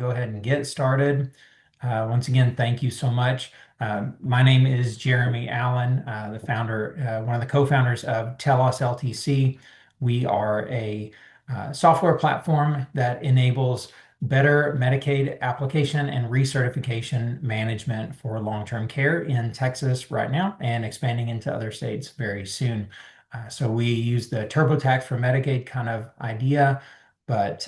Go ahead and get started. Once again, thank you so much. My name is Jeremy Allen, one of the co-founders of Telos LTC. We are a software platform that enables better Medicaid application and recertification management for long-term care in Texas right now and expanding into other states very soon. So we use the TurboTax for Medicaid kind of idea, but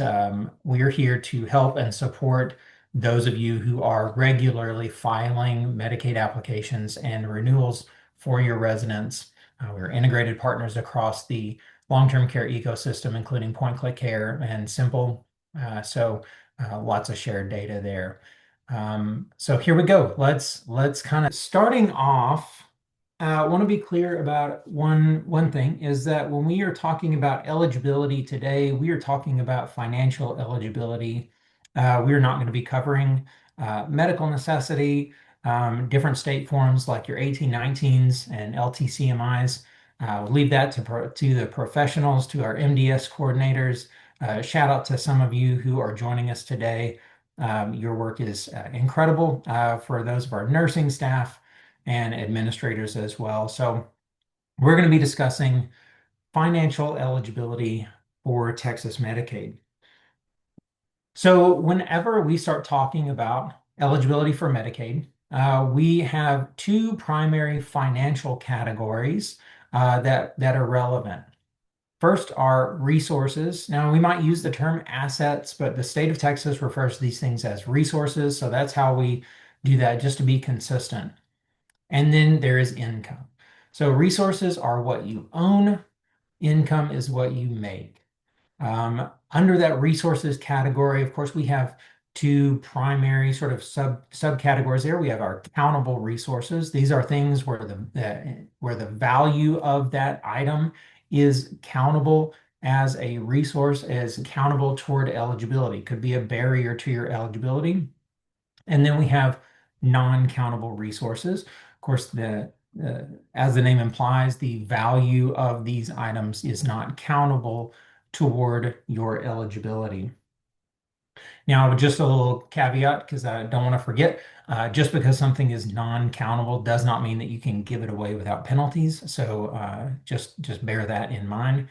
we're here to help and support those of you who are regularly filing Medicaid applications and renewals for your residents. We're integrated partners across the long-term care ecosystem, including point-click care and Simple. Lots of shared data there. So here we go. Let's kind of starting off. I want to be clear about one thing is that when we are talking about eligibility today, we are talking about financial eligibility. We are not going to be covering medical necessity, different state forms like your 1819s and LTCMIs. We'll leave that to the professionals, to our MDS coordinators. Shout out to some of you who are joining us today. Your work is incredible for those of our nursing staff and administrators as well. So we're going to be discussing financial eligibility for Texas Medicaid. So whenever we start talking about eligibility for Medicaid, we have two primary financial categories that are relevant. First are resources. Now, we might use the term assets, but the state of Texas refers to these things as resources. So that's how we do that, just to be consistent. And then there is income. So resources are what you own, income is what you make. Under that resources category, of course, we have two primary sort of subcategories there. We have our countable resources. These are things where the value of that item is countable as a resource, as countable toward eligibility. Could be a barrier to your eligibility. And then we have non-countable resources. Of course, as the name implies, the value of these items is not countable toward your eligibility. Now, just a little caveat, because I don't want to forget, just because something is non-countable does not mean that you can give it away without penalties. So just bear that in mind.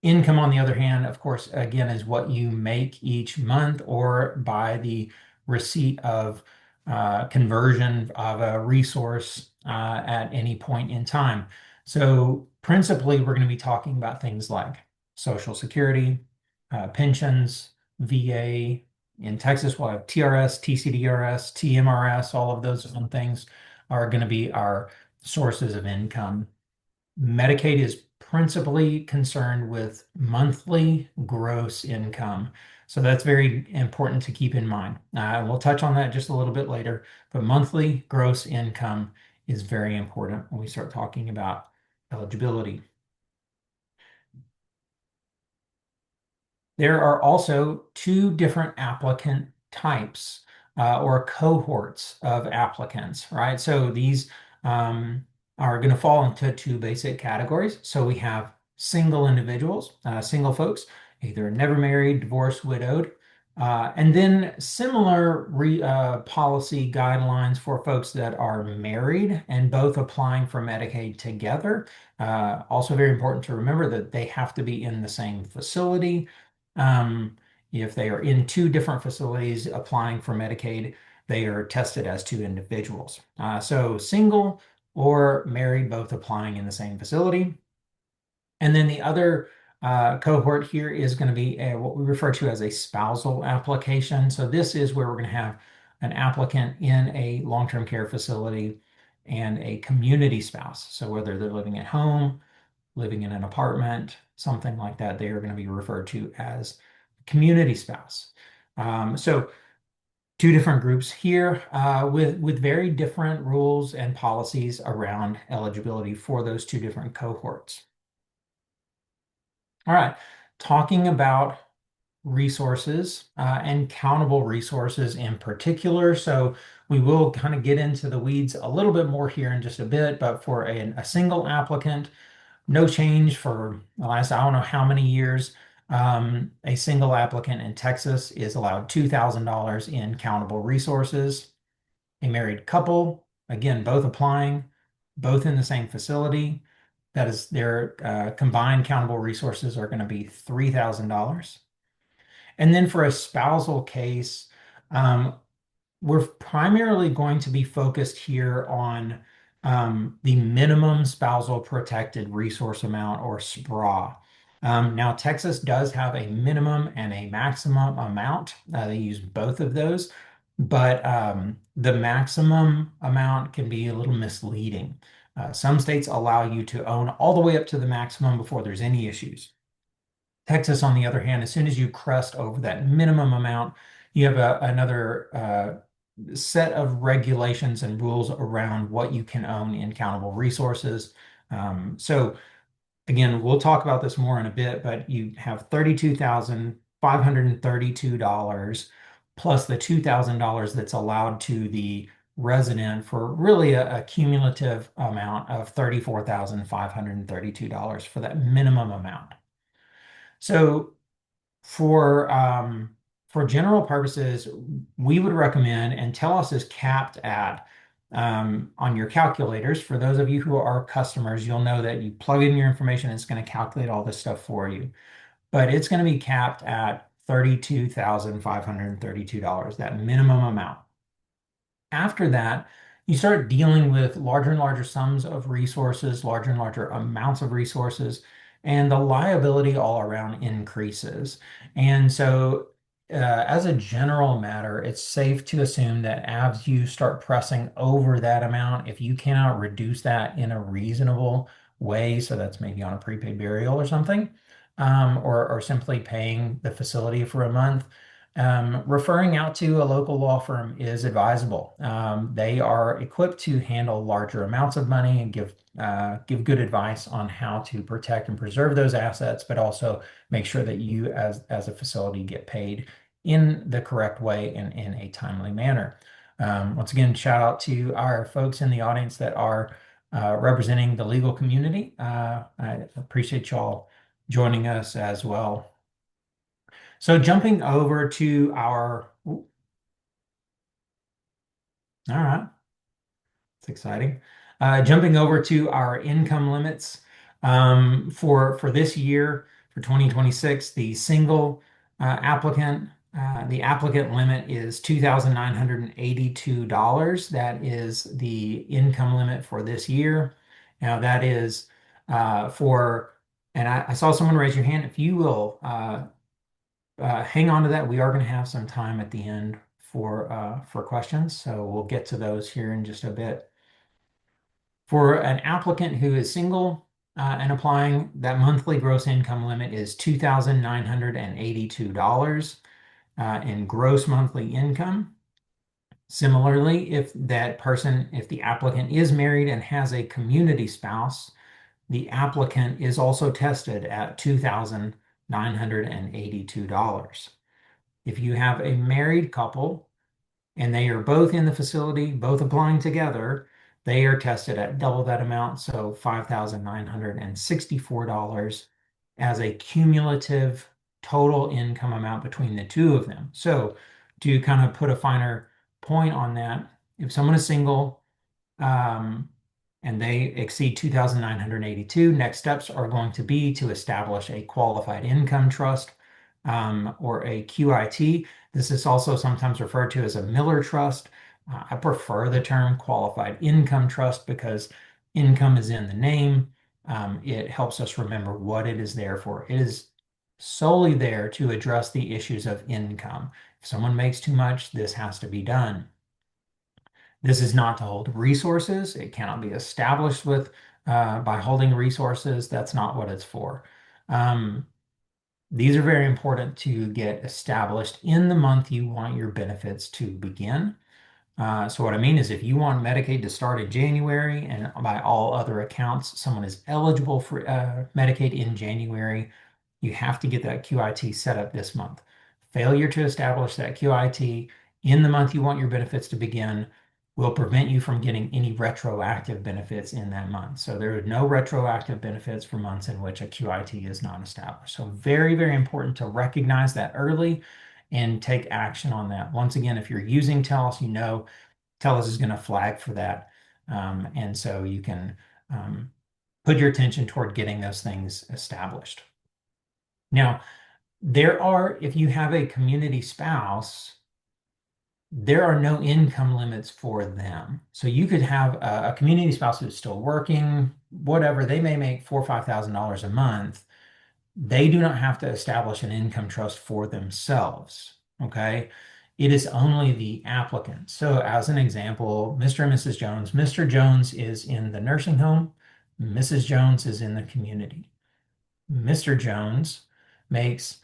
Income, on the other hand, of course, again, is what you make each month or by the receipt of conversion of a resource at any point in time. So principally, we're going to be talking about things like Social Security, pensions, VA. In Texas, we'll have TRS, TCDRS, TMRS, all of those things are going to be our sources of income. Medicaid is principally concerned with monthly gross income. So that's very important to keep in mind. We'll touch on that just a little bit later, but monthly gross income is very important when we start talking about eligibility. There are also two different applicant types or cohorts of applicants, right? So these are going to fall into two basic categories. So we have single individuals, single folks, either never married, divorced, widowed, and then similar policy guidelines for folks that are married and both applying for Medicaid together. Also very important to remember that they have to be in the same facility. If they are in two different facilities applying for Medicaid, they are tested as two individuals. So single or married, both applying in the same facility. And then the other cohort here is going to be what we refer to as a spousal application. So this is where we're going to have an applicant in a long-term care facility and a community spouse. So whether they're living at home, living in an apartment, something like that, they are going to be referred to as community spouse. So two different groups here with very different rules and policies around eligibility for those two different cohorts. All right, talking about resources and countable resources in particular. So we will kind of get into the weeds a little bit more here in just a bit, but for a single applicant, no change for the last, I don't know how many years. A single applicant in Texas is allowed $2,000 in countable resources. A married couple, again, both applying, both in the same facility. That is, their combined countable resources are going to be $3,000. And then for a spousal case, um, we're primarily going to be focused here on the minimum spousal protected resource amount, or SPRA. Now, Texas does have a minimum and a maximum amount. They use both of those, but the maximum amount can be a little misleading. Some states allow you to own all the way up to the maximum before there's any issues. Texas, on the other hand, as soon as you crest over that minimum amount, you have another set of regulations and rules around what you can own in countable resources. So again, we'll talk about this more in a bit, but you have $32,532 plus the $2,000 that's allowed to the resident for really a cumulative amount of $34,532 for that minimum amount. So for general purposes, we would recommend, and Telos is capped at on your calculators. For those of you who are customers, you'll know that you plug in your information, it's going to calculate all this stuff for you. But it's going to be capped at $32,532, that minimum amount. After that, you start dealing with larger and larger sums of resources, larger and larger amounts of resources, and the liability all around increases. And so, as a general matter, it's safe to assume that as you start pressing over that amount, if you cannot reduce that in a reasonable way, so that's maybe on a prepaid burial or something, or simply paying the facility for a month, referring out to a local law firm is advisable. They are equipped to handle larger amounts of money and give good advice on how to protect and preserve those assets, but also make sure that you as a facility get paid in the correct way and in a timely manner. Once again, shout out to our folks in the audience that are representing the legal community. I appreciate y'all joining us as well. So jumping over to our, all right, it's exciting. Jumping over to our income limits for this year, for 2026, the single applicant, the applicant limit is $2,982. That is the income limit for this year. Now that is and I saw someone raise your hand. If you will hang on to that. We are going to have some time at the end for questions, so we'll get to those here in just a bit. For an applicant who is single and applying, that monthly gross income limit is $2,982 in gross monthly income. Similarly, if the applicant is married and has a community spouse, the applicant is also tested at $2,982. If you have a married couple and they are both in the facility, both applying together, they are tested at double that amount, so $5,964 as a cumulative total income amount between the two of them. So to kind of put a finer point on that, if someone is single, and they exceed 2,982, next steps are going to be to establish a qualified income trust, or a QIT. This is also sometimes referred to as a Miller Trust. I prefer the term qualified income trust because income is in the name. It helps us remember what it is there for. It is solely there to address the issues of income. If someone makes too much, this has to be done. This is not to hold resources. It cannot be established by holding resources. That's not what it's for. These are very important to get established in the month you want your benefits to begin. So what I mean is if you want Medicaid to start in January and by all other accounts, someone is eligible for Medicaid in January, you have to get that QIT set up this month. Failure to establish that QIT in the month you want your benefits to begin will prevent you from getting any retroactive benefits in that month. So there are no retroactive benefits for months in which a QIT is not established. So very, very important to recognize that early and take action on that. Once again, if you're using Telos, you know Telos is going to flag for that. And so you can put your attention toward getting those things established. Now, if you have a community spouse, there are no income limits for them. So you could have a community spouse who's still working, whatever, they may make $4,000 or $5,000 a month. They do not have to establish an income trust for themselves. Okay. It is only the applicant. So, as an example, Mr. and Mrs. Jones, Mr. Jones is in the nursing home, Mrs. Jones is in the community. Mr. Jones makes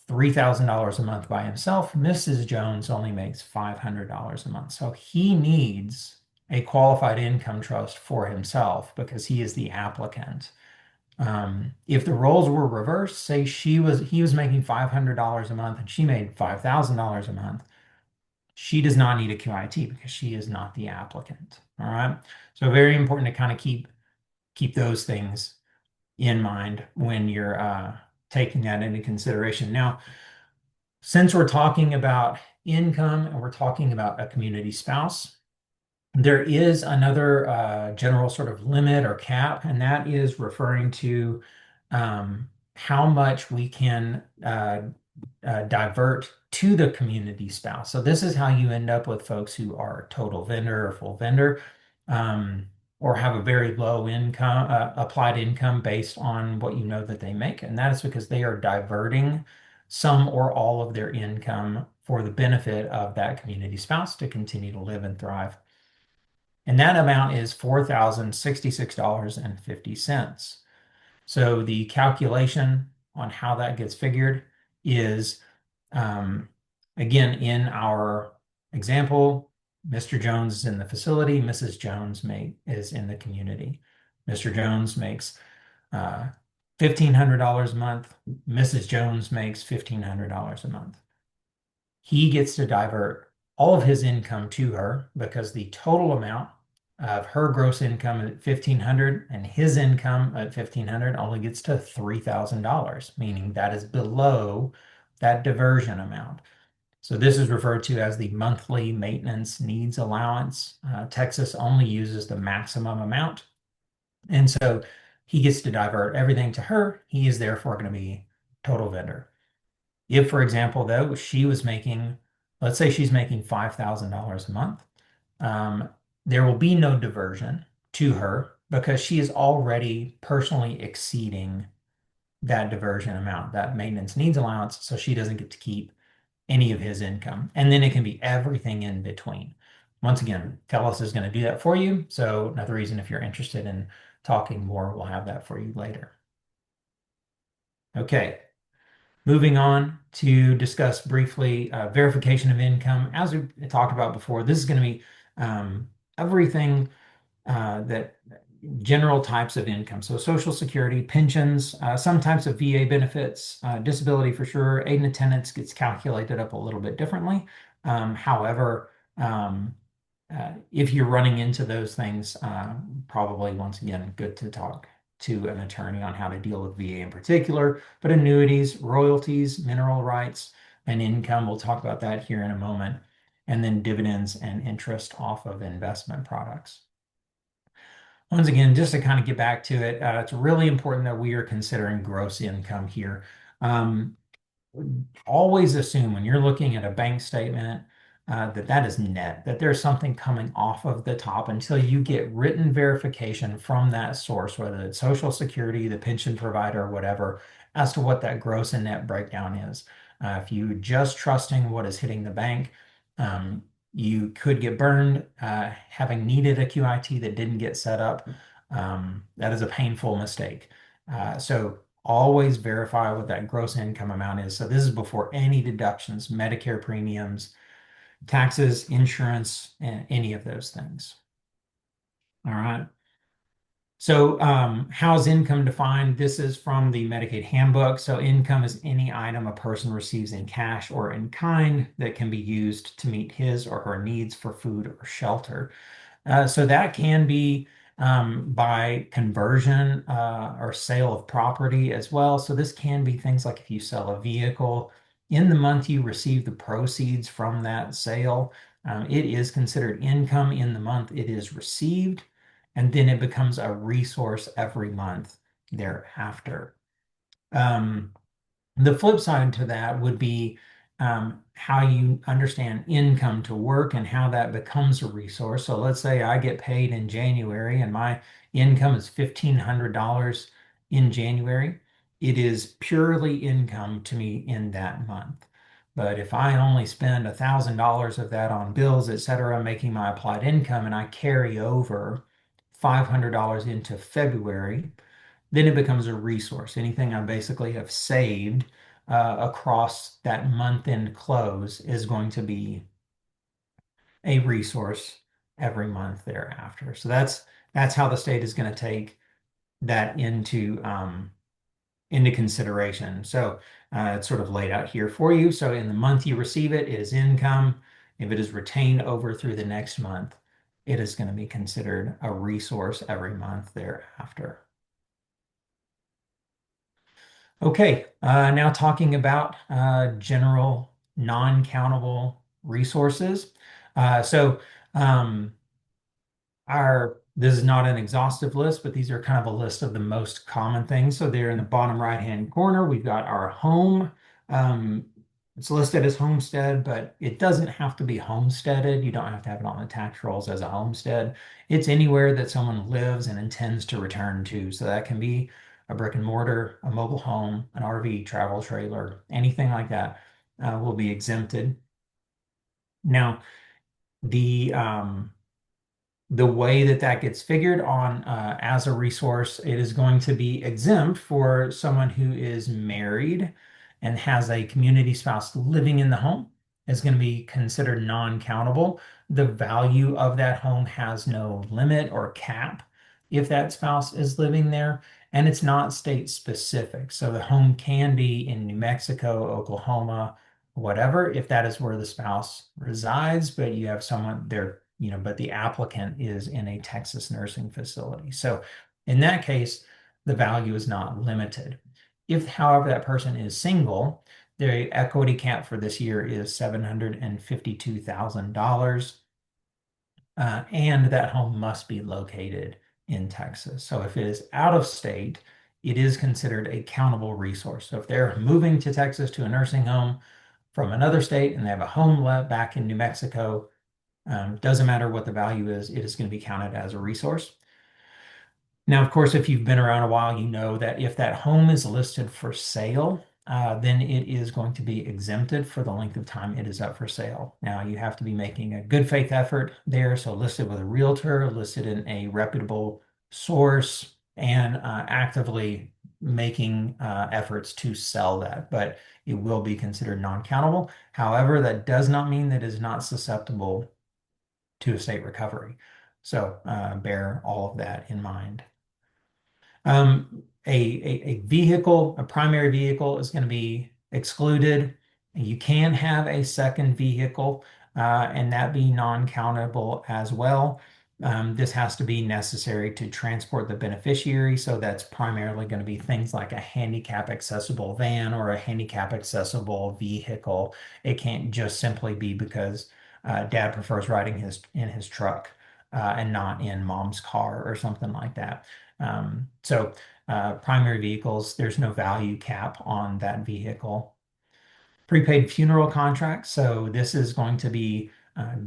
$3,000 a month by himself. Mrs. Jones only makes $500 a month. So he needs a qualified income trust for himself because he is the applicant. If the roles were reversed, say he was making $500 a month and she made $5,000 a month, she does not need a QIT because she is not the applicant. All right. So very important to kind of keep those things in mind when you're taking that into consideration. Now, since we're talking about income and we're talking about a community spouse, there is another general sort of limit or cap, and that is referring to how much we can divert to the community spouse. So this is how you end up with folks who are total vendor or full vendor, or have a very low income, applied income based on what you know that they make. And that is because they are diverting some or all of their income for the benefit of that community spouse to continue to live and thrive. And that amount is $4,066.50. So the calculation on how that gets figured is, again, in our example, Mr. Jones is in the facility, Mrs. Jones is in the community. Mr. Jones makes $1,500 a month. Mrs. Jones makes $1,500 a month. He gets to divert all of his income to her because the total amount of her gross income at $1,500 and his income at $1,500 only gets to $3,000, meaning that is below that diversion amount. So this is referred to as the monthly maintenance needs allowance. Texas only uses the maximum amount. And so he gets to divert everything to her. He is therefore going to be total vendor. If, for example, though, let's say she's making $5,000 a month, there will be no diversion to her because she is already personally exceeding that diversion amount, that maintenance needs allowance, so she doesn't get to keep any of his income. And then it can be everything in between. Once again, Telos is going to do that for you. So another reason, if you're interested in talking more, we'll have that for you later. Okay. Moving on to discuss briefly verification of income. As we talked about before, this is going to be everything that general types of income. So Social Security, pensions, some types of VA benefits, disability for sure. Aid and attendance gets calculated up a little bit differently. However, if you're running into those things, probably once again, good to talk to an attorney on how to deal with VA in particular, but annuities, royalties, mineral rights, and income, we'll talk about that here in a moment, and then dividends and interest off of investment products. Once again, just to kind of get back to it, it's really important that we are considering gross income here. Always assume when you're looking at a bank statement that is net, that there's something coming off of the top until you get written verification from that source, whether it's Social Security, the pension provider, or whatever, as to what that gross and net breakdown is. If you just trusting what is hitting the bank, you could get burned having needed a QIT that didn't get set up. That is a painful mistake. So always verify what that gross income amount is. So this is before any deductions, Medicare premiums, taxes, insurance, and any of those things. All right. So, how's income defined? This is from the Medicaid handbook. So, income is any item a person receives in cash or in kind that can be used to meet his or her needs for food or shelter. So that can be by conversion or sale of property as well. So this can be things like if you sell a vehicle in the month you receive the proceeds from that sale, it is considered income in the month it is received, and then it becomes a resource every month thereafter. Um, the flip side to that would be how you understand income to work and how that becomes a resource. So let's say I get paid in January and my income is $1,500 in January. It is purely income to me in that month. But if I only spend $1,000 of that on bills, et cetera, making my applied income, and I carry over $500 into February, then it becomes a resource. Anything I basically have saved across that month end close is going to be a resource every month thereafter. So that's how the state is going to take that into consideration. So it's sort of laid out here for you. So in the month you receive it, it is income. If it is retained over through the next month, it is going to be considered a resource every month thereafter. Okay, now talking about general non-countable resources. So um, this is not an exhaustive list, but these are kind of a list of the most common things. So there in the bottom right-hand corner, we've got our home. Um, it's listed as homestead, but it doesn't have to be homesteaded. You don't have to have it on the tax rolls as a homestead. It's anywhere that someone lives and intends to return to. So that can be a brick and mortar, a mobile home, an RV, travel trailer, anything like that will be exempted. Now, the the way that that gets figured on as a resource, it is going to be exempt for someone who is married and has a community spouse living in the home is going to be considered non-countable. The value of that home has no limit or cap if that spouse is living there, and it's not state specific. So the home can be in New Mexico, Oklahoma, whatever, if that is where the spouse resides, but you have someone there, but the applicant is in a Texas nursing facility. So in that case, the value is not limited. If, however, that person is single, the equity cap for this year is $752,000, and that home must be located in Texas. So if it is out of state, it is considered a countable resource. So if they're moving to Texas to a nursing home, from another state and they have a home back in New Mexico, doesn't matter what the value is, it is going to be counted as a resource. Now, of course, if you've been around a while, you know that if that home is listed for sale, then it is going to be exempted for the length of time it is up for sale. Now, you have to be making a good faith effort there. So listed with a realtor, listed in a reputable source, and actively making efforts to sell that. But it will be considered non-countable. However, that does not mean that it is not susceptible to a state recovery. So bear all of that in mind. A vehicle, a primary vehicle is going to be excluded. You can have a second vehicle and that be non-countable as well. This has to be necessary to transport the beneficiary. So that's primarily going to be things like a handicap accessible van or a handicap accessible vehicle. It can't just simply be because dad prefers riding in his truck and not in mom's car or something like that. So primary vehicles, there's no value cap on that vehicle. Prepaid funeral contracts. So this is going to be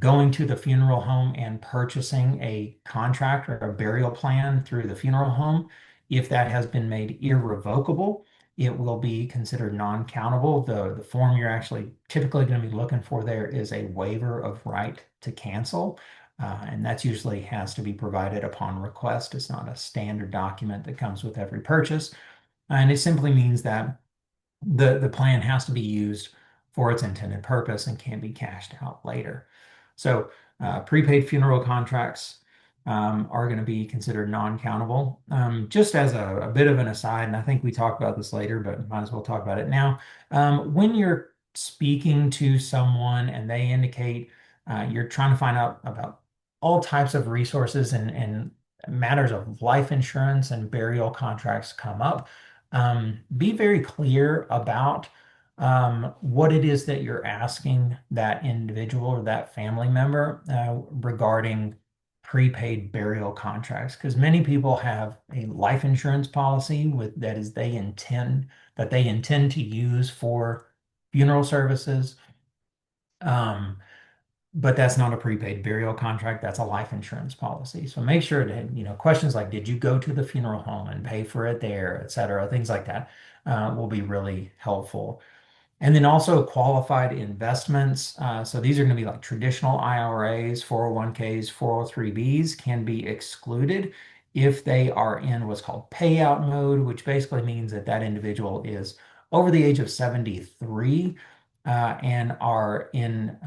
going to the funeral home and purchasing a contract or a burial plan through the funeral home. If that has been made irrevocable, it will be considered non-countable. The form you're actually typically going to be looking for there is a waiver of right to cancel. And that usually has to be provided upon request. It's not a standard document that comes with every purchase. And it simply means that the plan has to be used for its intended purpose and can't be cashed out later. So prepaid funeral contracts, are going to be considered non-countable. Just as a bit of an aside, and I think we talk about this later, but might as well talk about it now. When you're speaking to someone and they indicate you're trying to find out about all types of resources and matters of life insurance and burial contracts come up, be very clear about what it is that you're asking that individual or that family member regarding prepaid burial contracts, because many people have a life insurance policy with that is they intend to use for funeral services. Um, but that's not a prepaid burial contract. That's a life insurance policy. So make sure that, questions like, did you go to the funeral home and pay for it there, et cetera, things like that will be really helpful. And then also qualified investments. So these are going to be like traditional IRAs, 401ks, 403bs can be excluded if they are in what's called payout mode, which basically means that that individual is over the age of 73 and are in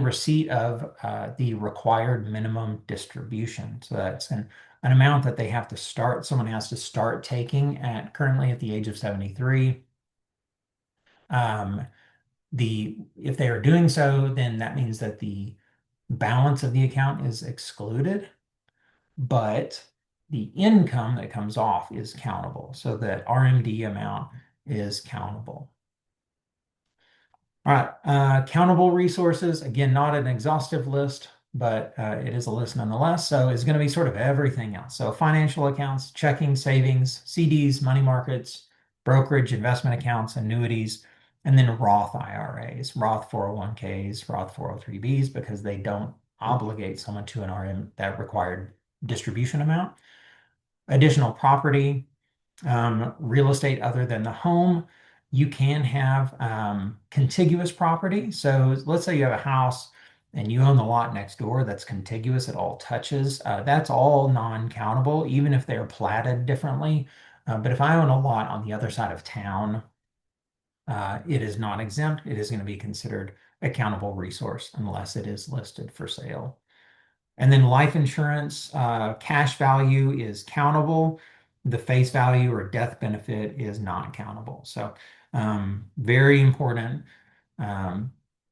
receipt of the required minimum distribution. So that's an amount that they have to start, someone has to start taking at currently at the age of 73. Um, if they are doing so, then that means that the balance of the account is excluded, but the income that comes off is countable. So that RMD amount is countable. All right, countable resources, again, not an exhaustive list, but it is a list nonetheless. So it's going to be sort of everything else. So financial accounts, checking, savings, CDs, money markets, brokerage, investment accounts, annuities, and then Roth IRAs, Roth 401ks, Roth 403bs, because they don't obligate someone to an RM that required distribution amount. Additional property, real estate other than the home. You can have contiguous property. So let's say you have a house and you own the lot next door that's contiguous, it all touches. That's all non-countable, even if they're platted differently. But if I own a lot on the other side of town, it is not exempt. It is going to be considered a countable resource unless it is listed for sale. And then life insurance, cash value is countable. The face value or death benefit is not countable. So very important. Um,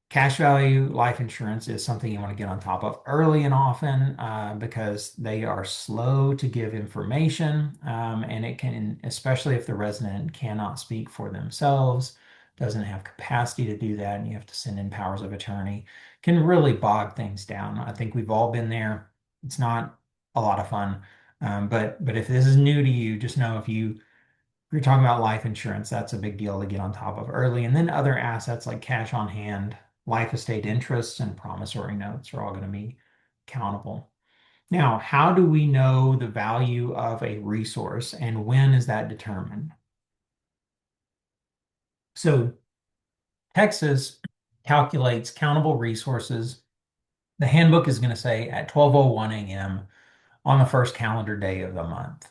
Cash value life insurance is something you want to get on top of early and often because they are slow to give information. And it can, especially if the resident cannot speak for themselves, doesn't have capacity to do that, and you have to send in powers of attorney, can really bog things down. I think we've all been there. It's not a lot of fun. But if this is new to you, just know if you're talking about life insurance, that's a big deal to get on top of early. And then other assets like cash on hand, life estate interests, and promissory notes are all going to be countable. Now, how do we know the value of a resource and when is that determined? So Texas calculates countable resources. The handbook is going to say at 12:01 a.m. on the first calendar day of the month.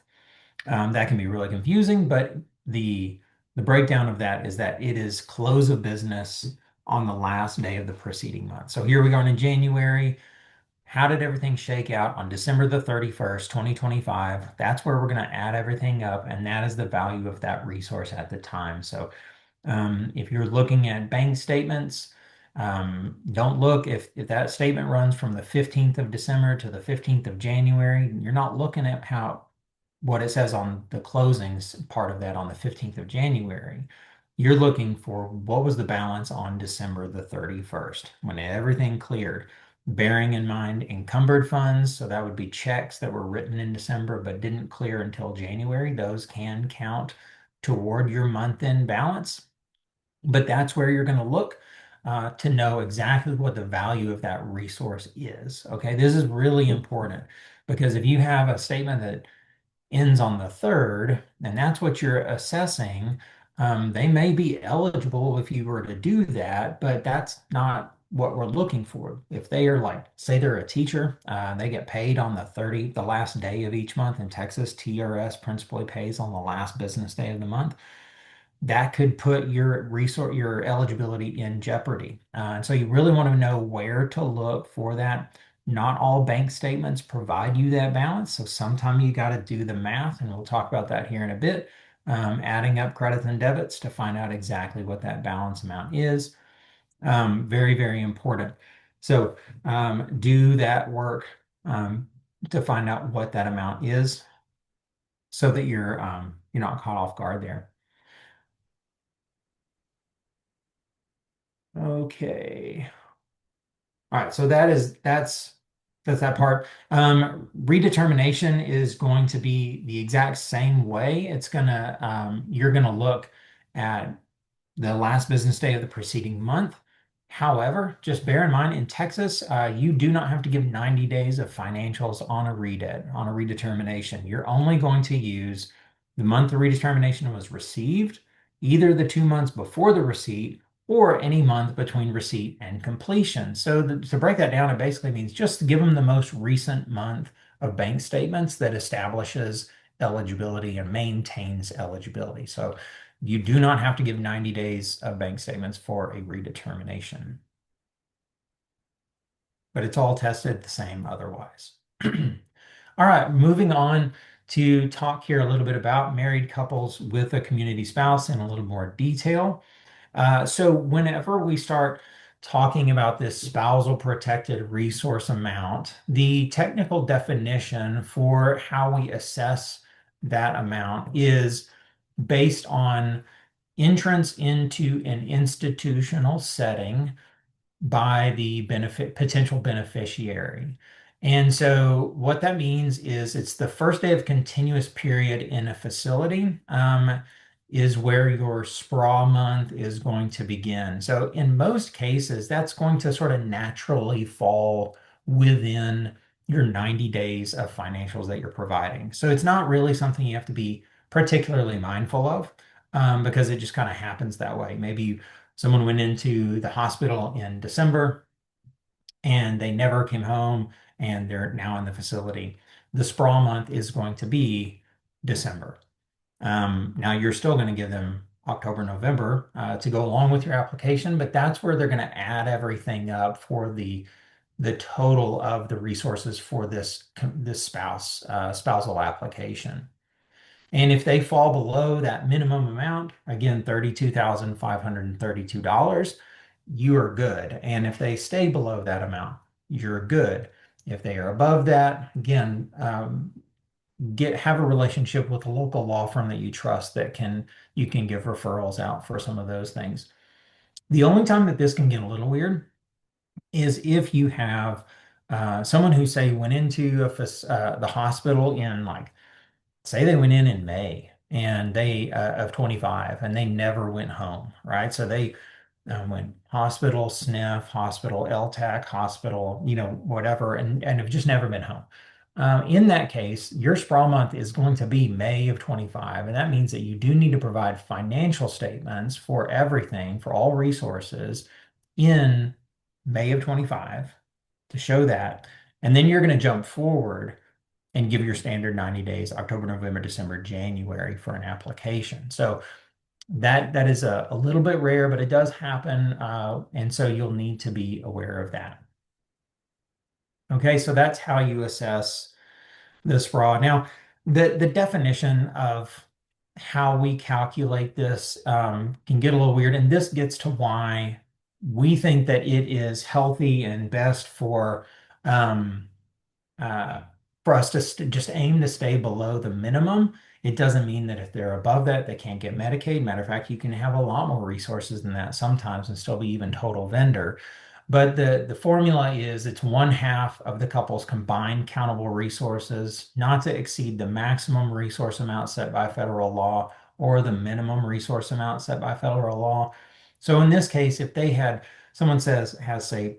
That can be really confusing, but the breakdown of that is that it is close of business on the last day of the preceding month. So here we are in January. How did everything shake out on December the 31st, 2025? That's where we're going to add everything up, and that is the value of that resource at the time. So if you're looking at bank statements, don't look if that statement runs from the 15th of December to the 15th of January. You're not looking at what it says on the closings part of that on the 15th of January. You're looking for what was the balance on December the 31st when everything cleared, bearing in mind encumbered funds. So that would be checks that were written in December but didn't clear until January. Those can count toward your month-end balance. But that's where you're going to look to know exactly what the value of that resource is. Okay, this is really important because if you have a statement that ends on the 3rd, and that's what you're assessing, they may be eligible if you were to do that, but that's not what we're looking for. If they are like, say they're a teacher, they get paid on the last day of each month in Texas, TRS principally pays on the last business day of the month. That could put your eligibility in jeopardy. And so you really want to know where to look for that. Not all bank statements provide you that balance. So sometimes you got to do the math, and we'll talk about that here in a bit, adding up credits and debits to find out exactly what that balance amount is. Very, very important. So do that work to find out what that amount is so that you're not caught off guard there. Okay. All right, so that's that part. Redetermination is going to be the exact same way. You're gonna look at the last business day of the preceding month. However, just bear in mind in Texas, you do not have to give 90 days of financials on a redetermination. You're only going to use the month the redetermination was received, either the 2 months before the receipt or any month between receipt and completion. So to break that down, it basically means just give them the most recent month of bank statements that establishes eligibility and maintains eligibility. So you do not have to give 90 days of bank statements for a redetermination, but it's all tested the same otherwise. All right, moving on to talk here a little bit about married couples with a community spouse in a little more detail. So whenever we start talking about this spousal protected resource amount, the technical definition for how we assess that amount is based on entrance into an institutional setting by the potential beneficiary. And so what that means is it's the first day of continuous period in a facility, is where your SPRA month is going to begin. So in most cases, that's going to sort of naturally fall within your 90 days of financials that you're providing. So it's not really something you have to be particularly mindful of, because it just kind of happens that way. Maybe someone went into the hospital in December and they never came home and they're now in the facility. The sprawl month is going to be December. Now you're still going to give them October, November to go along with your application, but that's where they're going to add everything up for the total of the resources for this spousal application. And if they fall below that minimum amount, again, $32,532, you are good. And if they stay below that amount, you're good. If they are above that, again, have a relationship with a local law firm that you trust that you can give referrals out for some of those things. The only time that this can get a little weird is if you have someone who say went into the hospital in like say they went in May and they of 25 and they never went home, right? So they went hospital, SNF, hospital, LTAC, hospital, whatever, and have just never been home. In that case, your sprawl month is going to be May of 25, and that means that you do need to provide financial statements for everything, for all resources in May of 25 to show that. And then you're going to jump forward and give your standard 90 days, October, November, December, January for an application. So that is a little bit rare, but it does happen. And so you'll need to be aware of that. Okay, so that's how you assess this fraud. Now, the definition of how we calculate this can get a little weird, and this gets to why we think that it is healthy and best um, uh, for us to just aim to stay below the minimum. It doesn't mean that if they're above that, they can't get Medicaid. Matter of fact, you can have a lot more resources than that sometimes and still be even total vendor. But the formula is it's one half of the couple's combined countable resources, not to exceed the maximum resource amount set by federal law or the minimum resource amount set by federal law. So in this case, if someone has say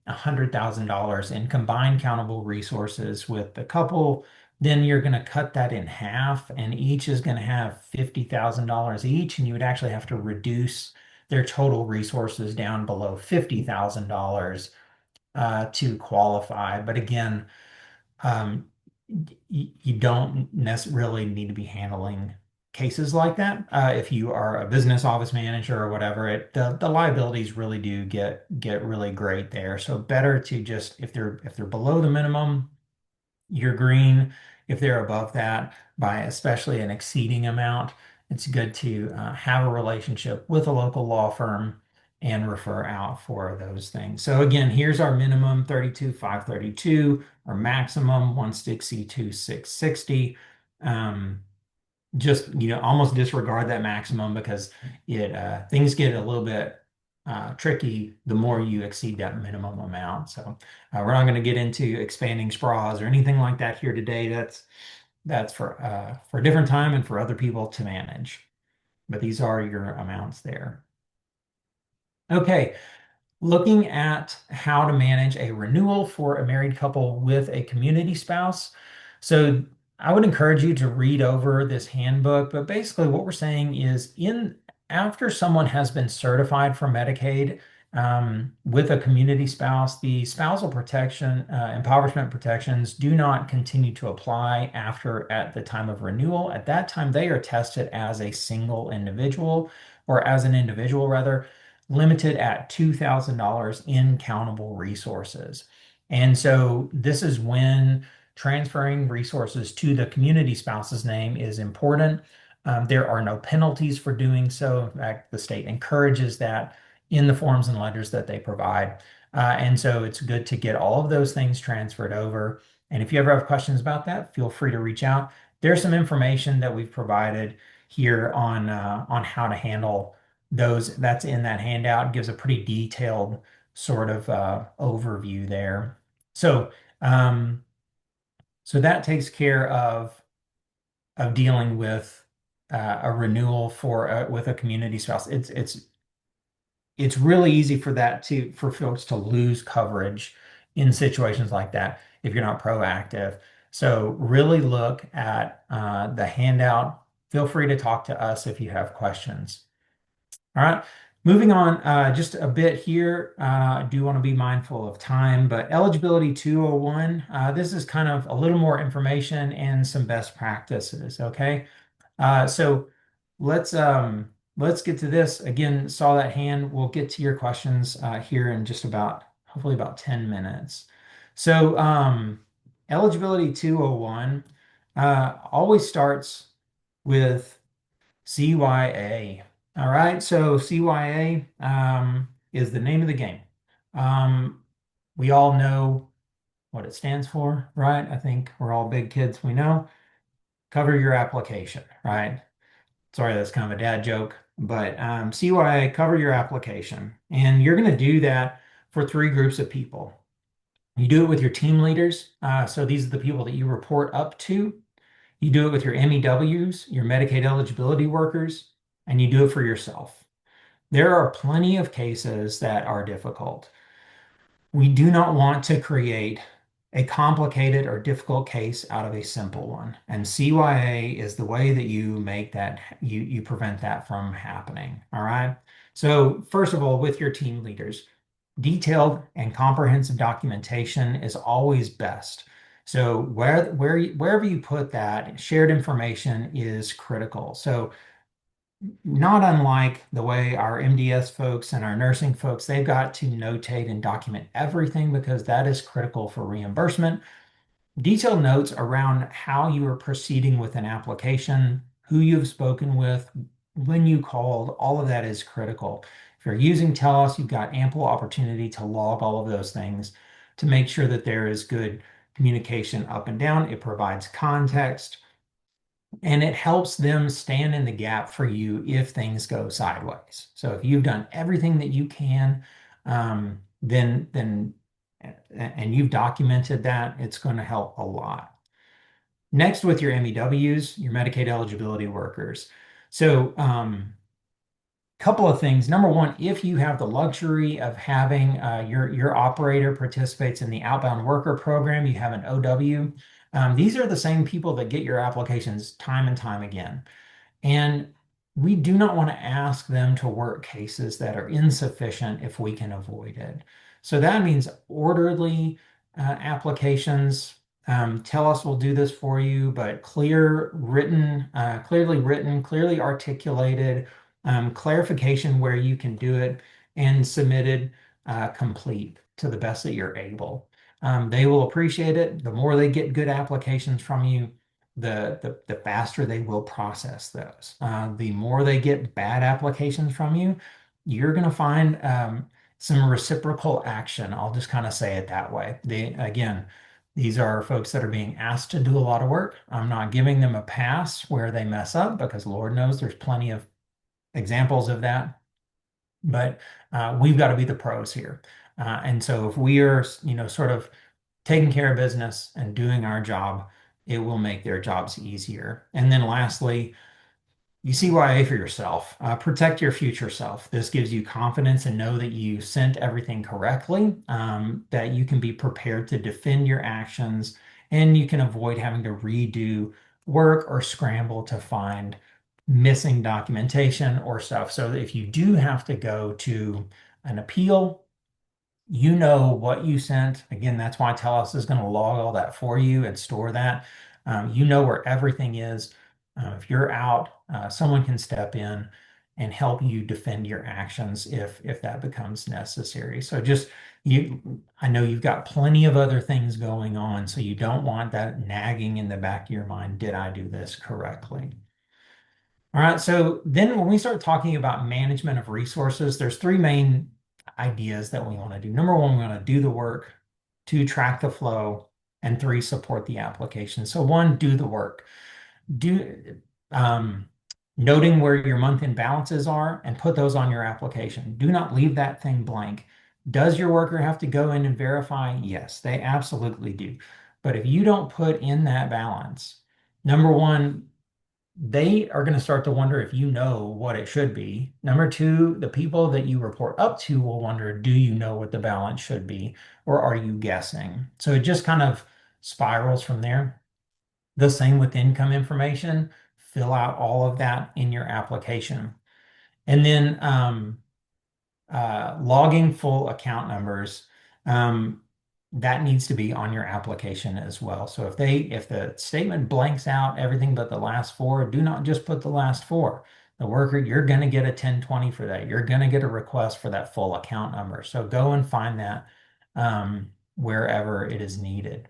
$100,000 in combined countable resources with the couple, then you're going to cut that in half, and each is going to have $50,000 each, and you would actually have to reduce their total resources down below $50,000 to qualify. But again, you don't necessarily need to be handling cases like that. If you are a business office manager or whatever, the liabilities really do get really great there. So better to just if they're below the minimum, you're green. If they're above that by especially an exceeding amount, it's good to have a relationship with a local law firm and refer out for those things. So again, here's our minimum 32,532, our maximum 162,660. Just almost disregard that maximum because it things get a little bit tricky the more you exceed that minimum amount. So we're not going to get into expanding SPRAs or anything like that here today. That's for a different time and for other people to manage. But these are your amounts there. Okay, looking at how to manage a renewal for a married couple with a community spouse. So I would encourage you to read over this handbook, but basically what we're saying is in after someone has been certified for Medicaid with a community spouse, the spousal protection, impoverishment protections do not continue to apply after at the time of renewal. At that time, they are tested as a single individual or as an individual rather limited at $2,000 in countable resources. And so this is when transferring resources to the community spouse's name is important. There are no penalties for doing so. In fact, the state encourages that in the forms and letters that they provide. And so it's good to get all of those things transferred over. And if you ever have questions about that, feel free to reach out. There's some information that we've provided here on how to handle those. That's in that handout. It gives a pretty detailed sort of overview there. So um, so that takes care of dealing with a renewal for with a community spouse. It's really easy for folks to lose coverage in situations like that if you're not proactive. So really look at the handout. Feel free to talk to us if you have questions. All right, moving on just a bit here. I do want to be mindful of time, but eligibility 201, this is kind of a little more information and some best practices, okay? So let's get to this. Again, saw that hand. We'll get to your questions here in just about, hopefully about 10 minutes. So eligibility 201 always starts with CYA. All right, so CYA is the name of the game. We all know what it stands for, right? I think we're all big kids, we know. Cover your application, right? Sorry, that's kind of a dad joke, but CYA, cover your application. And you're going to do that for three groups of people. You do it with your team leaders. So these are the people that you report up to. You do it with your MEWs, your Medicaid eligibility workers, and you do it for yourself. There are plenty of cases that are difficult. We do not want to create a complicated or difficult case out of a simple one. And CYA is the way that you make that, you prevent that from happening. All right. So, first of all, with your team leaders, detailed and comprehensive documentation is always best. So wherever you put that, shared information is critical. So not unlike the way our MDS folks and our nursing folks, they've got to notate and document everything because that is critical for reimbursement. Detailed notes around how you are proceeding with an application, who you've spoken with, when you called, all of that is critical. If you're using Telos, you've got ample opportunity to log all of those things to make sure that there is good communication up and down. It provides context and it helps them stand in the gap for you if things go sideways. So if you've done everything that you can, then and you've documented that, it's going to help a lot. Next, with your MEWs, your Medicaid eligibility workers. So couple of things. Number one, if you have the luxury of having your operator participates in the outbound worker program, you have an OW. These are the same people that get your applications time and time again. And we do not want to ask them to work cases that are insufficient if we can avoid it. So that means orderly applications. Telos will do this for you, but clearly written, clearly articulated, clarification where you can do it, and submitted complete to the best that you're able. They will appreciate it. The more they get good applications from you, the faster they will process those. The more they get bad applications from you, you're going to find some reciprocal action. I'll just kind of say it that way. Again, these are folks that are being asked to do a lot of work. I'm not giving them a pass where they mess up because Lord knows there's plenty of examples of that. But we've got to be the pros here. And so if we are, sort of taking care of business and doing our job, it will make their jobs easier. And then lastly, you CYA for yourself. Protect your future self. This gives you confidence and know that you sent everything correctly, that you can be prepared to defend your actions, and you can avoid having to redo work or scramble to find missing documentation or stuff. So if you do have to go to an appeal, you know what you sent. Again, that's why Telos is going to log all that for you and store that. You know where everything is. If you're out, someone can step in and help you defend your actions if that becomes necessary. So just I know you've got plenty of other things going on, so you don't want that nagging in the back of your mind. Did I do this correctly? All right, so then when we start talking about management of resources, there's three main ideas that we want to do. Number one, we want to do the work. Two, track the flow. And three, support the application. So one, do the work. Do noting where your month-end balances are and put those on your application. Do not leave that thing blank. Does your worker have to go in and verify? Yes, they absolutely do. But if you don't put in that balance, number one, they are going to start to wonder if you know what it should be. Number two, the people that you report up to will wonder, do you know what the balance should be, or are you guessing? So it just kind of spirals from there. The same with income information. Fill out all of that in your application. And then logging full account numbers. That needs to be on your application as well. So if the statement blanks out everything but the last four, do not just put the last four. The worker, you're going to get a 1020 for that. You're going to get a request for that full account number. So go and find that wherever it is needed.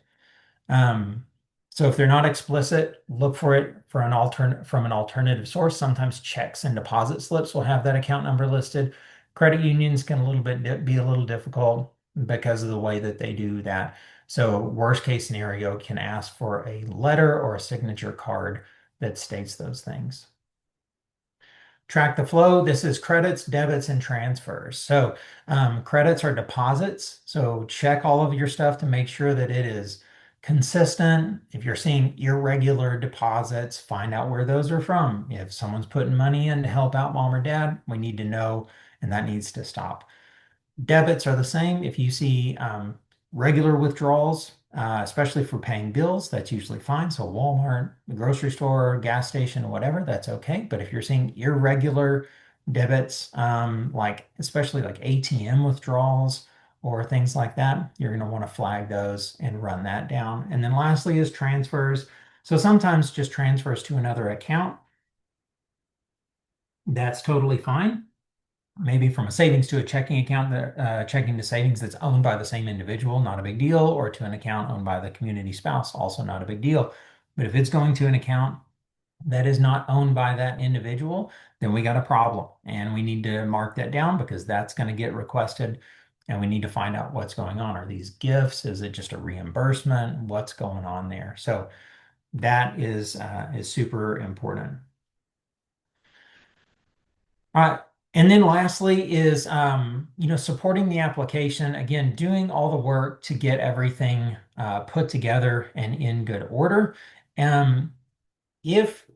Um, so if they're not explicit, look for it from an alternative source. Sometimes checks and deposit slips will have that account number listed. Credit unions can be a little difficult because of the way that they do that. So worst case scenario can ask for a letter or a signature card that states those things. Track the flow. This is credits, debits, and transfers. So credits are deposits. So check all of your stuff to make sure that it is consistent. If you're seeing irregular deposits, find out where those are from. If someone's putting money in to help out mom or dad, we need to know, and that needs to stop. Debits are the same. If you see regular withdrawals, especially for paying bills, that's usually fine. So Walmart, the grocery store, gas station, whatever, that's okay. But if you're seeing irregular debits, like especially like ATM withdrawals or things like that, you're going to want to flag those and run that down. And then lastly is transfers. So sometimes just transfers to another account. That's totally fine. Maybe from a savings to a checking account, checking to savings that's owned by the same individual, not a big deal, or to an account owned by the community spouse, also not a big deal. But if it's going to an account that is not owned by that individual, then we got a problem and we need to mark that down because that's going to get requested and we need to find out what's going on. Are these gifts? Is it just a reimbursement? What's going on there? So that is super important. And then lastly is, supporting the application, again, doing all the work to get everything put together and in good order. Um, if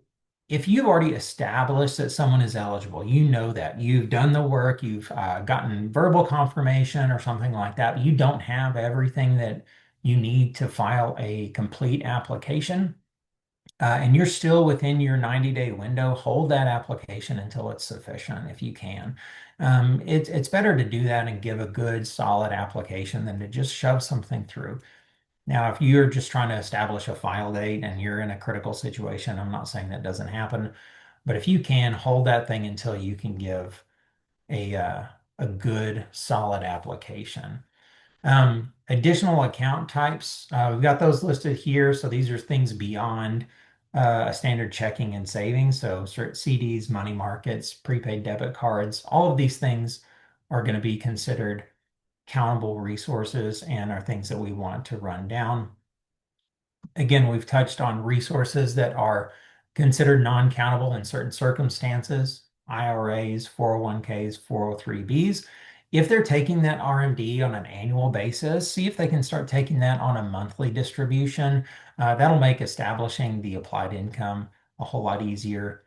if you've already established that someone is eligible, you know that you've done the work, you've gotten verbal confirmation or something like that, but you don't have everything that you need to file a complete application, and you're still within your 90-day window, hold that application until it's sufficient if you can. It's better to do that and give a good, solid application than to just shove something through. Now, if you're just trying to establish a file date and you're in a critical situation, I'm not saying that doesn't happen, but if you can hold that thing until you can give a good solid application. Additional account types, we've got those listed here. So these are things beyond a standard checking and savings. So certain CDs, money markets, prepaid debit cards, all of these things are going to be considered countable resources and are things that we want to run down. Again, we've touched on resources that are considered non-countable in certain circumstances, IRAs, 401ks, 403bs. If they're taking that RMD on an annual basis, see if they can start taking that on a monthly distribution. That'll make establishing the applied income a whole lot easier.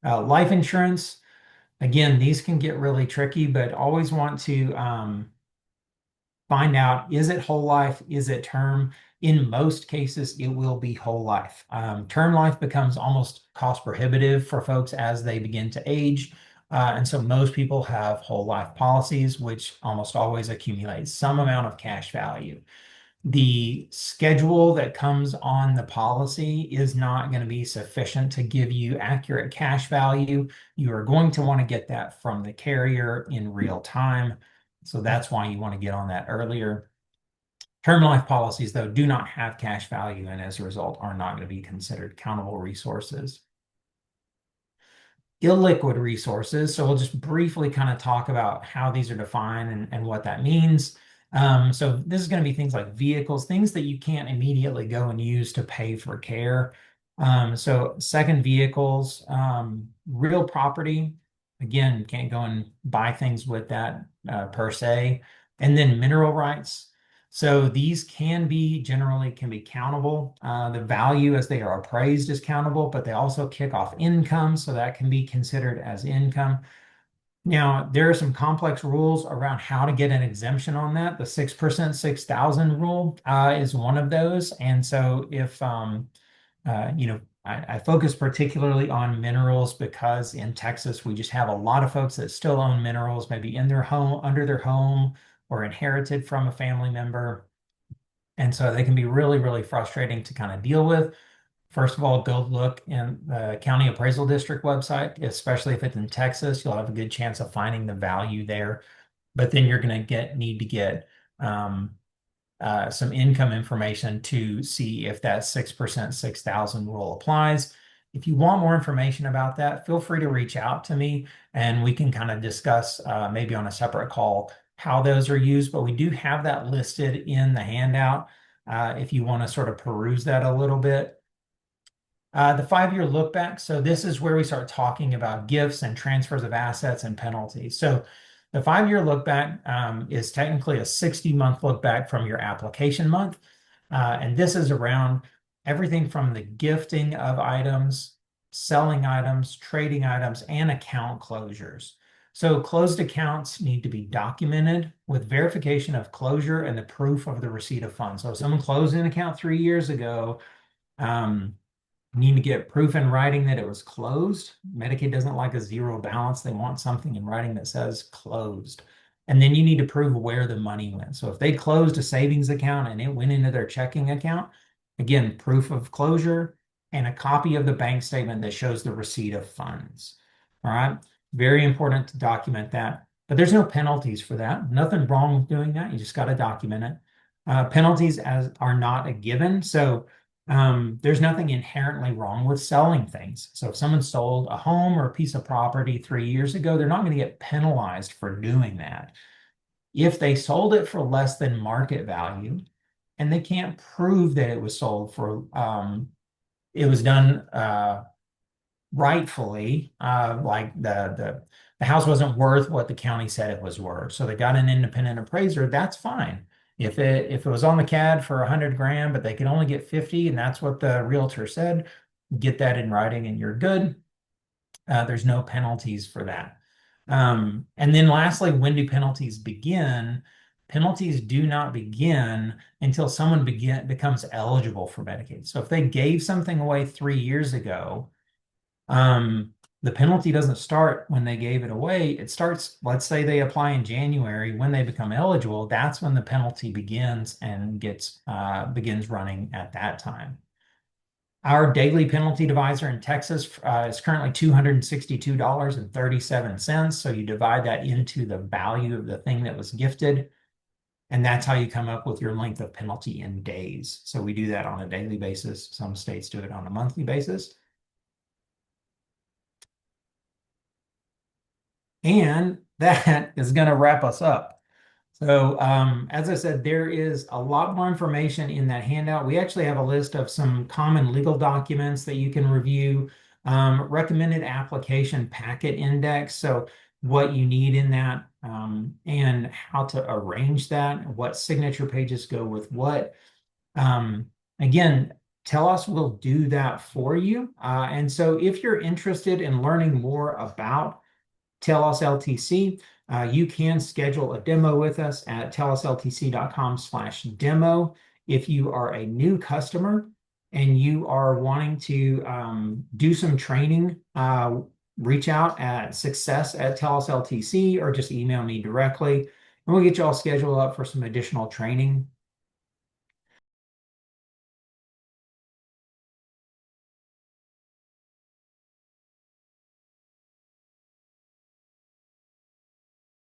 Life insurance, again, these can get really tricky, but always want to find out, is it whole life? Is it term? In most cases, it will be whole life. Term life becomes almost cost prohibitive for folks as they begin to age. And so most people have whole life policies, which almost always accumulate some amount of cash value. The schedule that comes on the policy is not going to be sufficient to give you accurate cash value. You are going to want to get that from the carrier in real time. So that's why you want to get on that earlier. Term life policies, though, do not have cash value and as a result are not going to be considered countable resources. Illiquid resources. So we'll just briefly kind of talk about how these are defined and what that means. So this is going to be things like vehicles, things that you can't immediately go and use to pay for care. So second vehicles, real property, again, can't go and buy things with that per se. And then mineral rights. So these generally can be countable. The value as they are appraised is countable, but they also kick off income, so that can be considered as income. Now, there are some complex rules around how to get an exemption on that. The 6%, 6,000 rule is one of those. And so if, I focus particularly on minerals because in Texas, we just have a lot of folks that still own minerals, maybe in their home, under their home, or inherited from a family member. And so they can be really, really frustrating to kind of deal with. First of all, go look in the County Appraisal District website, especially if it's in Texas. You'll have a good chance of finding the value there. But then you're going to need to get um, some income information to see if that 6%, 6,000 rule applies. If you want more information about that, feel free to reach out to me and we can kind of discuss maybe on a separate call how those are used. But we do have that listed in the handout if you want to sort of peruse that a little bit. The 5-year look back. So this is where we start talking about gifts and transfers of assets and penalties. So the 5-year look back is technically a 60-month look back from your application month. And this is around everything from the gifting of items, selling items, trading items, and account closures. So closed accounts need to be documented with verification of closure and the proof of the receipt of funds. So if someone closed an account 3 years ago, need to get proof in writing that it was closed. Medicaid doesn't like a zero balance. They want something in writing that says closed. And then you need to prove where the money went. So if they closed a savings account and it went into their checking account, again, proof of closure and a copy of the bank statement that shows the receipt of funds. All right. Very important to document that. But there's no penalties for that. Nothing wrong with doing that. You just got to document it. Penalties are not a given. So there's nothing inherently wrong with selling things. So if someone sold a home or a piece of property 3 years ago, they're not going to get penalized for doing that. If they sold it for less than market value and they can't prove that it was sold for, it was done rightfully, like the house wasn't worth what the county said it was worth. So they got an independent appraiser, that's fine. If it was on the CAD for 100 grand, but they could only get 50, and that's what the realtor said, get that in writing and you're good. There's no penalties for that. And then lastly, when do penalties begin? Penalties do not begin until someone becomes eligible for Medicaid. So if they gave something away 3 years ago, The penalty doesn't start when they gave it away. It starts, let's say they apply in January. When they become eligible, that's when the penalty begins and begins running at that time. Our daily penalty divisor in Texas is currently $262.37. So you divide that into the value of the thing that was gifted, and that's how you come up with your length of penalty in days. So we do that on a daily basis. Some states do it on a monthly basis. And that is going to wrap us up. So, as I said, there is a lot more information in that handout. We actually have a list of some common legal documents that you can review, recommended application packet index. So, what you need in that, and how to arrange that, what signature pages go with what. Again, Telos will do that for you. And so, if you're interested in learning more about Telos LTC, you can schedule a demo with us at telosltc.com/demo. If you are a new customer and you are wanting to do some training, reach out at success@telosltc or just email me directly, and we'll get you all scheduled up for some additional training.